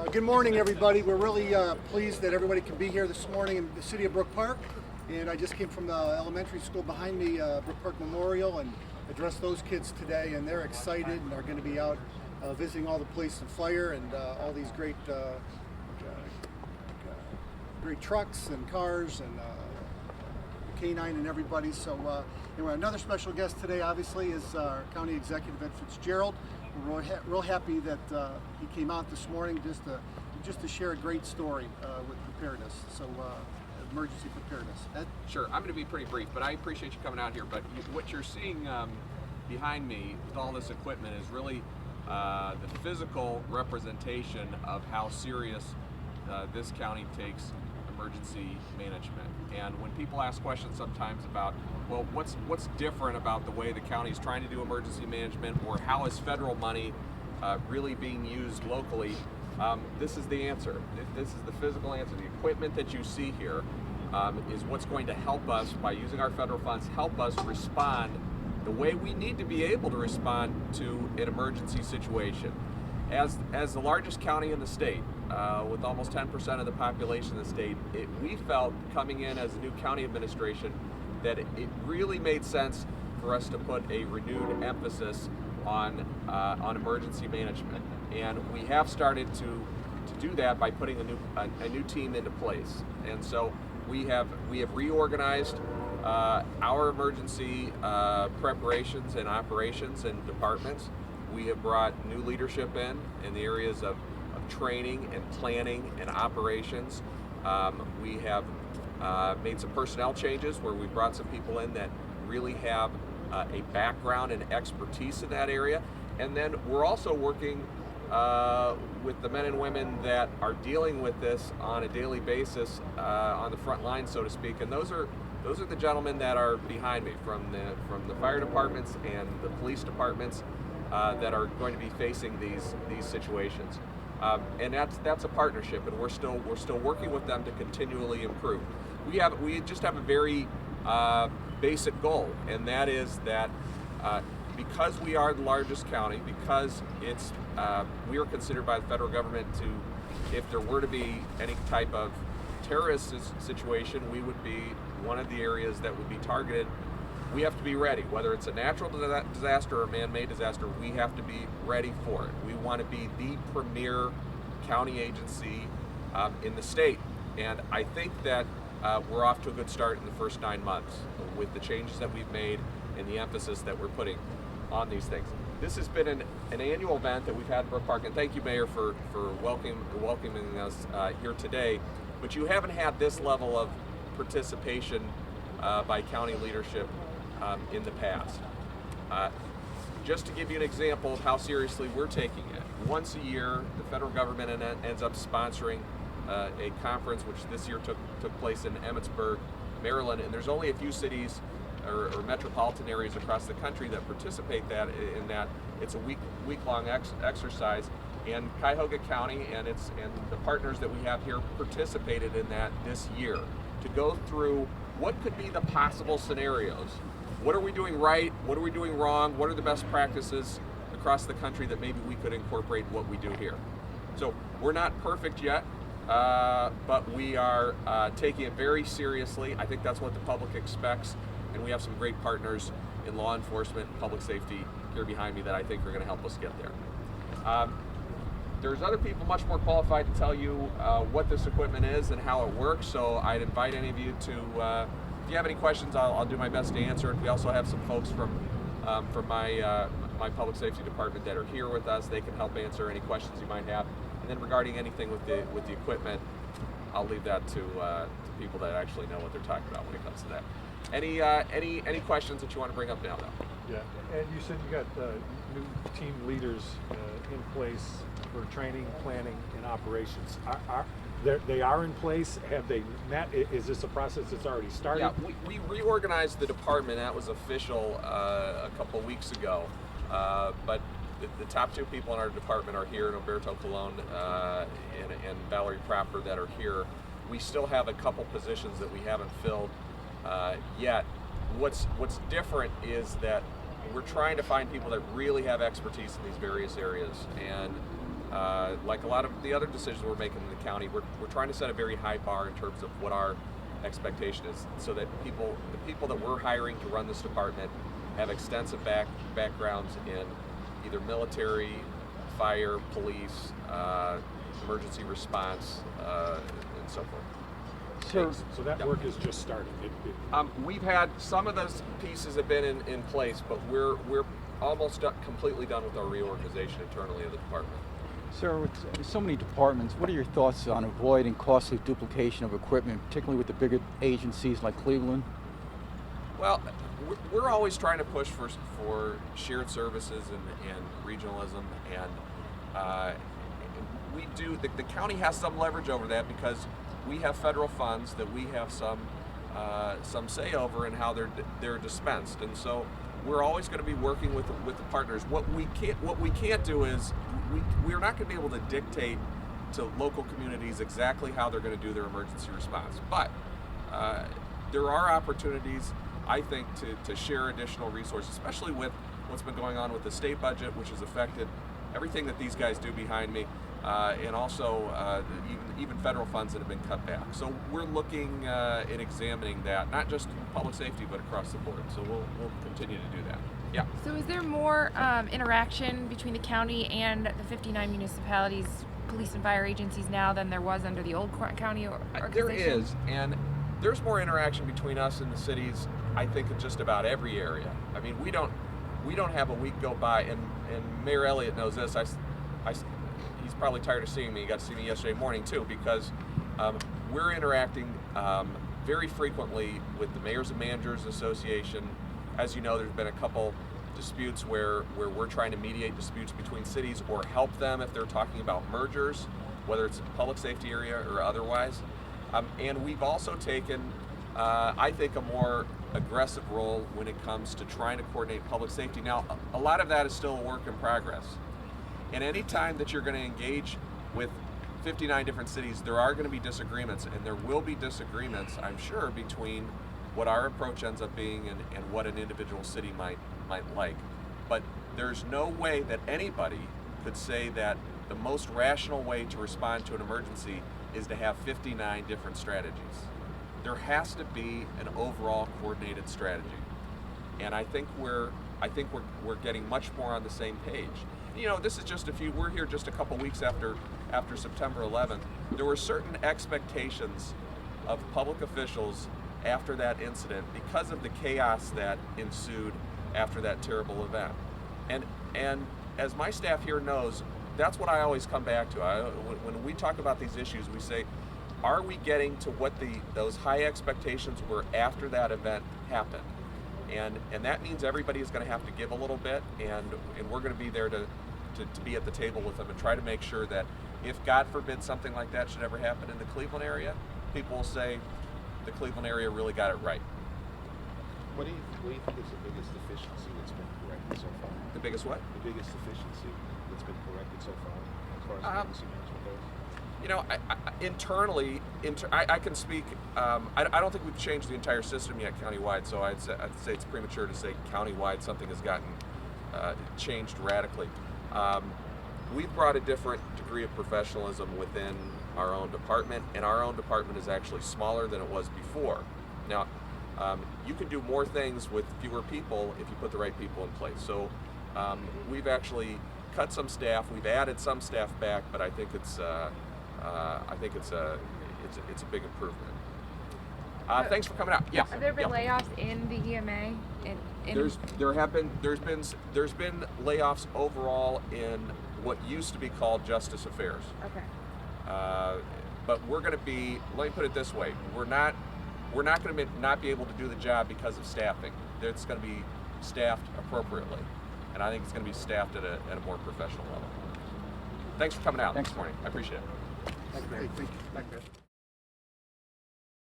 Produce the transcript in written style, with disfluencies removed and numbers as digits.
Good morning, everybody. We're really pleased that everybody can be here this morning in the city of Brook Park. And I just came from the elementary school behind me, Brook Park Memorial, and addressed those kids today. And they're excited and are going to be out visiting all the police and fire and all these great trucks and cars and K9 and everybody. So anyway, another special guest today, obviously, is our County Executive FitzGerald. We're real happy that he came out this morning just to share a great story with preparedness. So emergency preparedness. Ed? Sure, I'm going to be pretty brief, but I appreciate you coming out here. But what you're seeing behind me with all this equipment is really the physical representation of how serious this county takes emergency management. And when people ask questions sometimes about, well, what's different about the way the county is trying to do emergency management, or how is federal money really being used locally, this is the answer. This is the physical answer. The equipment that you see here is what's going to help us, by using our federal funds, help us respond the way we need to be able to respond to an emergency situation. As the largest county in the state, with almost 10% of the population of the state, we felt, coming in as a new county administration, that it really made sense for us to put a renewed emphasis on emergency management. And we have started to do that by putting a new team into place. And so we have reorganized our emergency preparations and operations and departments. We have brought new leadership in the areas of training and planning and operations. We have made some personnel changes where we brought some people in that really have a background and expertise in that area. And then we're also working with the men and women that are dealing with this on a daily basis on the front line, so to speak. And those are the gentlemen that are behind me from the fire departments and the police departments that are going to be facing these situations. And that's a partnership, and we're still working with them to continually improve. We just have a very basic goal, and that is that because we are the largest county, because we are considered by the federal government to, if there were to be any type of terrorist situation, we would be one of the areas that would be targeted. We have to be ready, whether it's a natural disaster or a man-made disaster. We have to be ready for it. We want to be the premier county agency in the state, and I think that we're off to a good start in the first 9 months with the changes that we've made and the emphasis that we're putting on these things. This has been an annual event that we've had in Brook Park, and thank you, Mayor, for welcoming us here today. But you haven't had this level of participation by county leadership in the past. Just to give you an example of how seriously we're taking it, once a year the federal government ends up sponsoring a conference, which this year took place in Emmitsburg, Maryland, and there's only a few cities or metropolitan areas across the country that participate in that. It's a week-long exercise, and Cuyahoga County and the partners that we have here participated in that this year to go through what could be the possible scenarios. What are we doing right? What are we doing wrong? What are the best practices across the country that maybe we could incorporate what we do here? So we're not perfect yet, but we are taking it very seriously. I think that's what the public expects, and we have some great partners in law enforcement and public safety here behind me that I think are going to help us get there. There's other people much more qualified to tell you what this equipment is and how it works, so I'd invite any of you to, if you have any questions, I'll do my best to answer. And we also have some folks from my public safety department that are here with us. They can help answer any questions you might have. And then regarding anything with the equipment, I'll leave that to people that actually know what they're talking about when it comes to that. Any questions that you want to bring up now, though? Yeah, and you said you got new team leaders in place for training, planning, and operations. They are in place? Have they met? Is this a process that's already started? Yeah, we reorganized the department. That was official a couple of weeks ago. But the top two people in our department are here, Roberto Colon and Valerie Proper, that are here. We still have a couple positions that we haven't filled yet. What's different is that we're trying to find people that really have expertise in these various areas, and like a lot of the other decisions we're making in the county, we're trying to set a very high bar in terms of what our expectation is, so that the people that we're hiring to run this department have extensive backgrounds in either military, fire, police, emergency response, and so forth. Sir, So that Yeah. work is just starting. We've had some of those pieces have been in place, but we're almost completely done with our reorganization internally of the department. sir, with so many departments, what are your thoughts on avoiding costly duplication of equipment, particularly with the bigger agencies like Cleveland? Well, we're always trying to push for shared services and regionalism, and we do. The county has some leverage over that because we have federal funds that we have some say over in how they're dispensed, and so we're always going to be working with the partners. What we can't do is we're not going to be able to dictate to local communities exactly how they're going to do their emergency response, but there are opportunities, I think, to share additional resources, especially with what's been going on with the state budget, which has affected everything that these guys do behind me, and also even federal funds that have been cut back. So we're looking at examining that, not just in public safety, but across the board. So we'll continue to do that. Yeah. So is there more interaction between the county and the 59 municipalities, police and fire agencies now than there was under the old county organization? There is, and there's more interaction between us and the cities, I think, in just about every area. I mean, we don't have a week go by, and Mayor Elliott knows this. He's probably tired of seeing me. He got to see me yesterday morning too, because we're interacting very frequently with the Mayors and Managers Association. As you know, there's been a couple disputes where we're trying to mediate disputes between cities or help them if they're talking about mergers, whether it's in the public safety area or otherwise. And we've also taken, I think, a more aggressive role when it comes to trying to coordinate public safety. Now, a lot of that is still a work in progress. And any time that you're going to engage with 59 different cities, there are going to be disagreements, and there will be disagreements, I'm sure, between what our approach ends up being and what an individual city might like. But there's no way that anybody could say that the most rational way to respond to an emergency is to have 59 different strategies. There has to be an overall coordinated strategy, and I think we're getting much more on the same page. You know, this is just we're here just a couple weeks after September 11th. There were certain expectations of public officials after that incident because of the chaos that ensued after that terrible event. And as my staff here knows, that's what I always come back to. When we talk about these issues, we say, are we getting to what those high expectations were after that event happened? And that means everybody is going to have to give a little bit, and we're going to be there to be at the table with them and try to make sure that if, God forbid, something like that should ever happen in the Cleveland area, people will say the Cleveland area really got it right. What do you think is the biggest deficiency that's been corrected so far? The biggest what? The biggest deficiency that's been corrected so far as far as emergency management goes? You know, internally, I can speak. I don't think we've changed the entire system yet countywide, so I'd say it's premature to say countywide something has gotten changed radically. We've brought a different degree of professionalism within our own department, and our own department is actually smaller than it was before. Now, you can do more things with fewer people if you put the right people in place. So we've actually cut some staff, we've added some staff back, but I think it's a big improvement. Thanks for coming out. Yeah. Have there been Yeah. layoffs in the EMA? There's been layoffs overall in what used to be called Justice Affairs. Okay. But we're going to be. Let me put it this way: we're not going to not be able to do the job because of staffing. It's going to be staffed appropriately, and I think it's going to be staffed at a more professional level. Thanks for coming out Thanks. this morning. I appreciate it. Thank you. Thank you.